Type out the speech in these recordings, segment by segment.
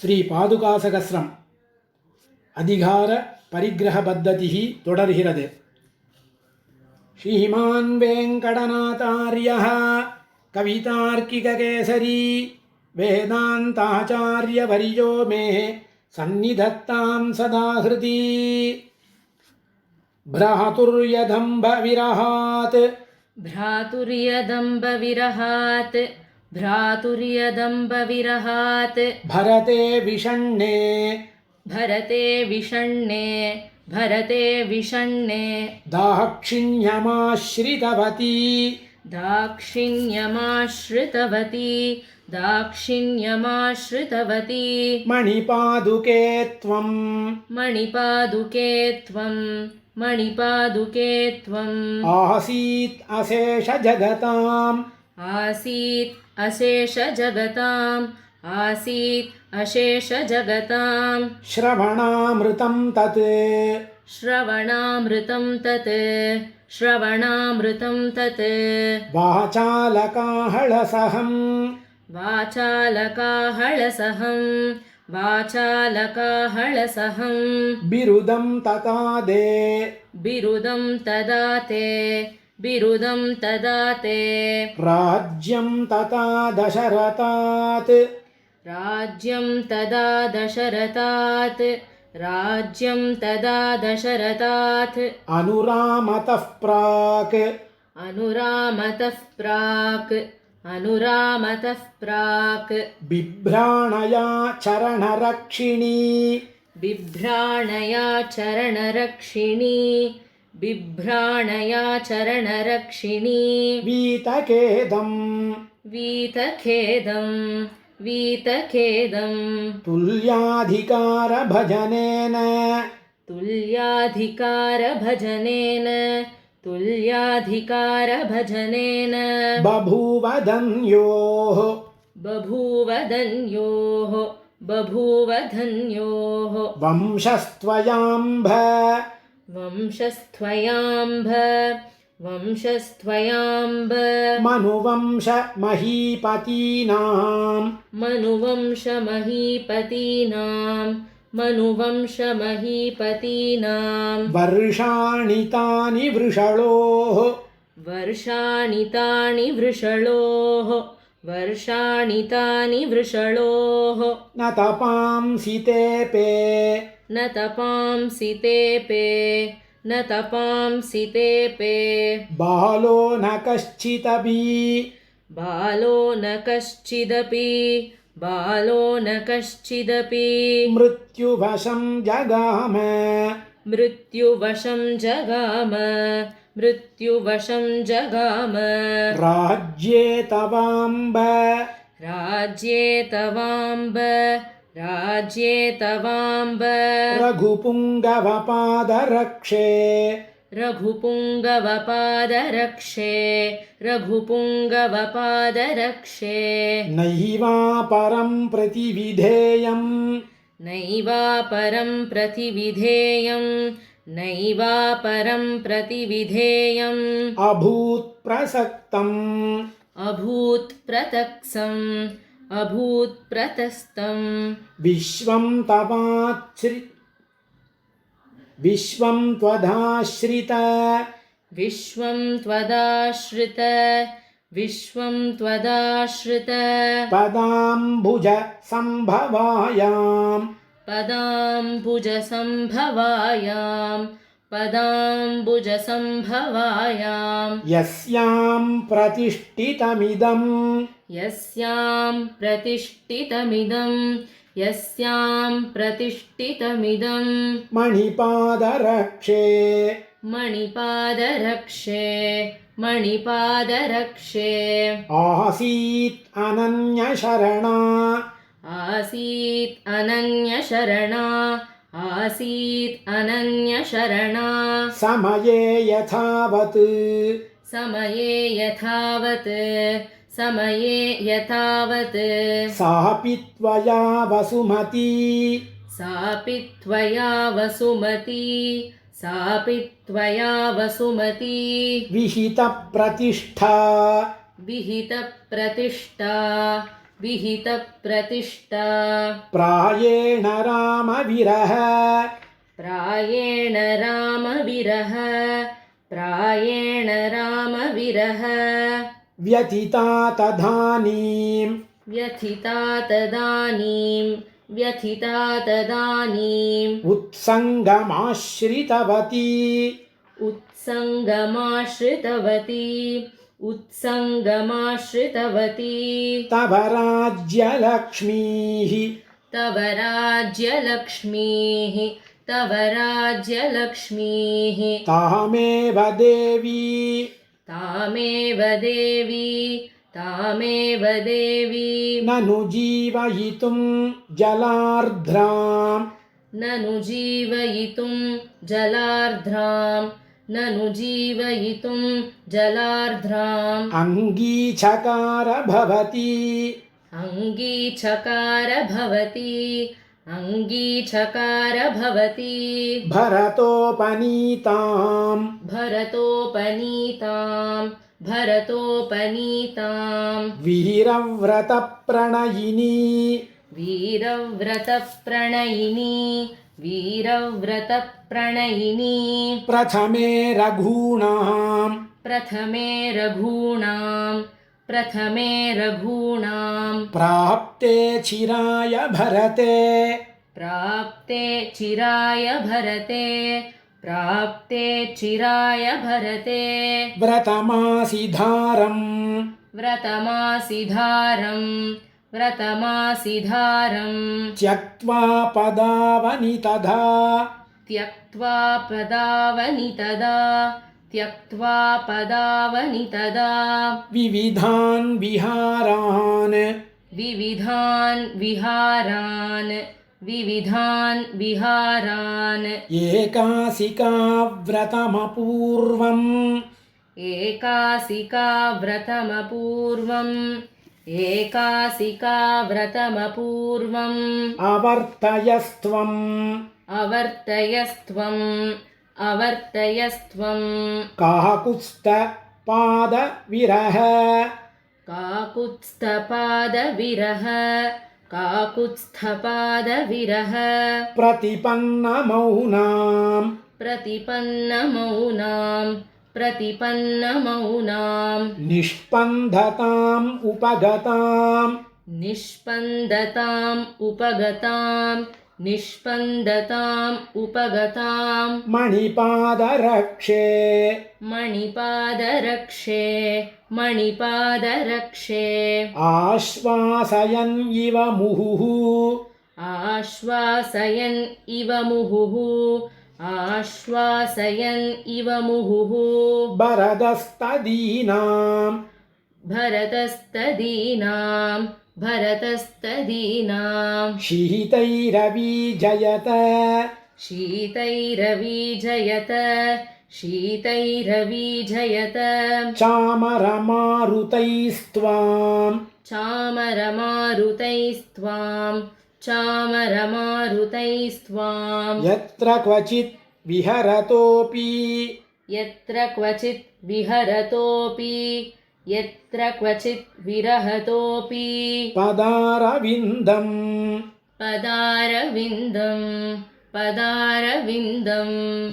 ஸ்ரீ பாதுகாசகஸ்ரம் அதிகார பரிகிரக பத்ததி தொடர்கிறது. ஸ்ரீமான் வெங்கடநாதார்யः கவிதார்க்கிககேசரி வேதாந்தாச்சார்யவர்யோ மே சந்நிதத்தாம் சதா ஹ்ருதி. भ्रातुर्यदम्बविरहात् भ्रातुर्यदम्बविरहात् भरते विषण्णे दाक्षिण्यमाश्रितवती मणिपादुके त्वम् आसीत् अशेष जगतां श्रवणामृतं तत् वाचालकाहळसहं बिरुदं तदाते राज्यं तदा दशरथात् अनुरामतः प्राक् बिभ्राणया चरणरक्षिणी वीतखेदं तुल्याधिकारभजनेन बभूवधन्योः वंशस्त्वयाम्ब मनुवंशमहीपतीनां वर्षाणि तानि वृषलोः न तपांसि तेऽपि बालो न कश्चिदपि मृत्युवशं जगाम राज्ये तवाम्ब रघुपुङ्गवपादरक्षे नैवापरं प्रतिविधेयम् अभूत्प्रतक्तं विश्वं त्वदाश्रित पदाम्बुज संभवायां यस्यां प्रतिष्ठितमिदं मणिपादरक्षे आसीत् अनन्यशरणा समये यथावत् सापि त्वया वसुमती विहितप्रतिष्ठा विहितप्रतिष्ठा प्रायेण रामविरह प्रायेण रामविरह प्रायेण रामविरह व्यथिता तदानीं व्यथिता तदानीम् उत्सङ्गमाश्रितवती उत्सङ्गमाश्रितवती तव राज्यलक्ष्मीः तव राज्यलक्ष्मीः तामेव देवी ननु जीवयितुं जलार्द्राम् ननु जीवयितुं जलार्द्राम् अङ्गीचकार भवति भरतोपनीताम् वीरव्रतप्रणयिनी प्रथमे रघूणाम् प्राप्ते चिराय भरते व्रतमासिधारम् त्यक्त्वा पदावनि तदा विविधान् विहारान् एकासिका व्रतमपूर्वम् अवर्तयस्त्वम् काकुत्स्थपादविरह प्रतिपन्नमौनाम् निष्पन्दताम् उपगताम् मणिपादरक्षे आश्वासयन् इव मुहुः भरतस्तदीनाम् शीतैरवीजयत चामरमारुतैस्त्वाम् यत्र क्वचित् विहरतोऽपि पदारविन्दम्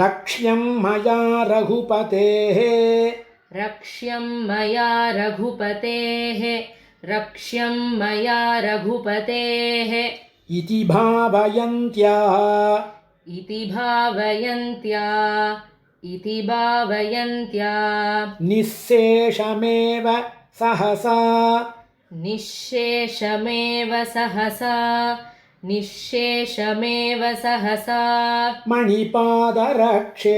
रक्ष्यं मया रघुपतेः इति भावयन्त्या निःशेषमेव सहसा मणिपादरक्षे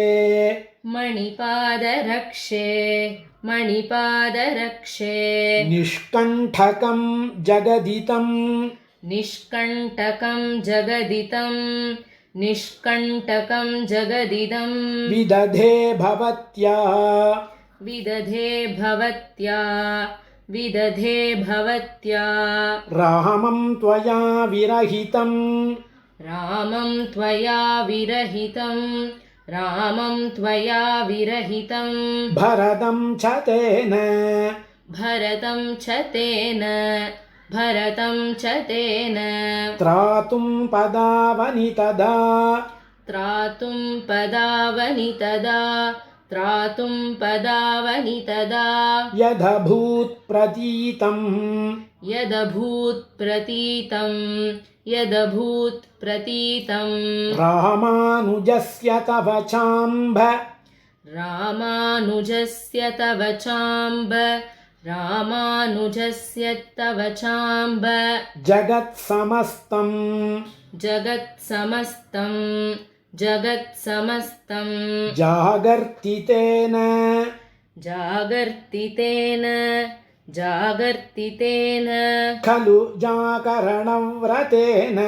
निष्कण्ठकं जगदिदं विदधे भवत्या रामं त्वया विरहितं भरतं च तेन भरतं च तेन त्रातुं पदावनि तदा त्रातुं पदावनि तदा त्रातुं पदावनि तदा यदभूत् प्रतीतं यदभूत् प्रतीतं रामानुजस्य तव चाम्ब रामानुजस्य तव चाम्ब जगत्समस्तं जागर्तितेन खलु जाकरणव्रतेन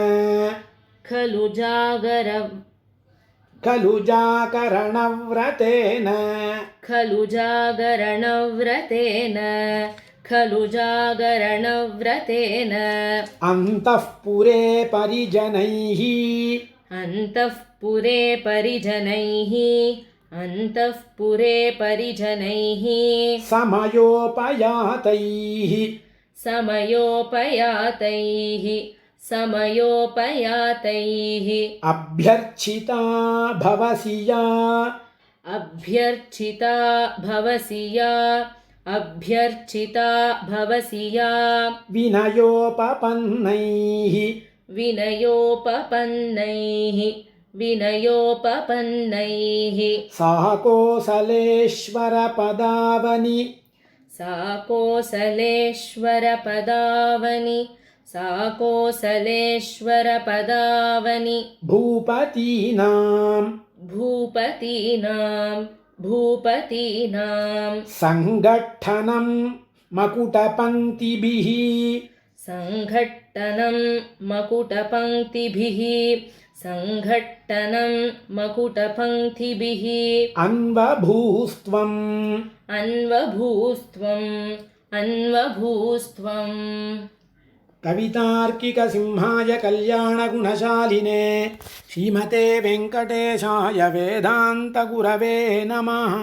खलु जागरणव्रतेन अन्तःपुरे परिजनैः समयोपयातैः अभ्यर्चिता भवसि या विनयोपपन्नैः सा कोसलेश्वरपदावनि भूपतीनां सङ्घट्टनं मकुटपङ्क्तिभिः अन्वभूस्त्वम् कवितार्किकसिंहाय कल्याणगुणशालिने श्रीमते वेङ्कटेशाय वेदान्तगुरवे नमः।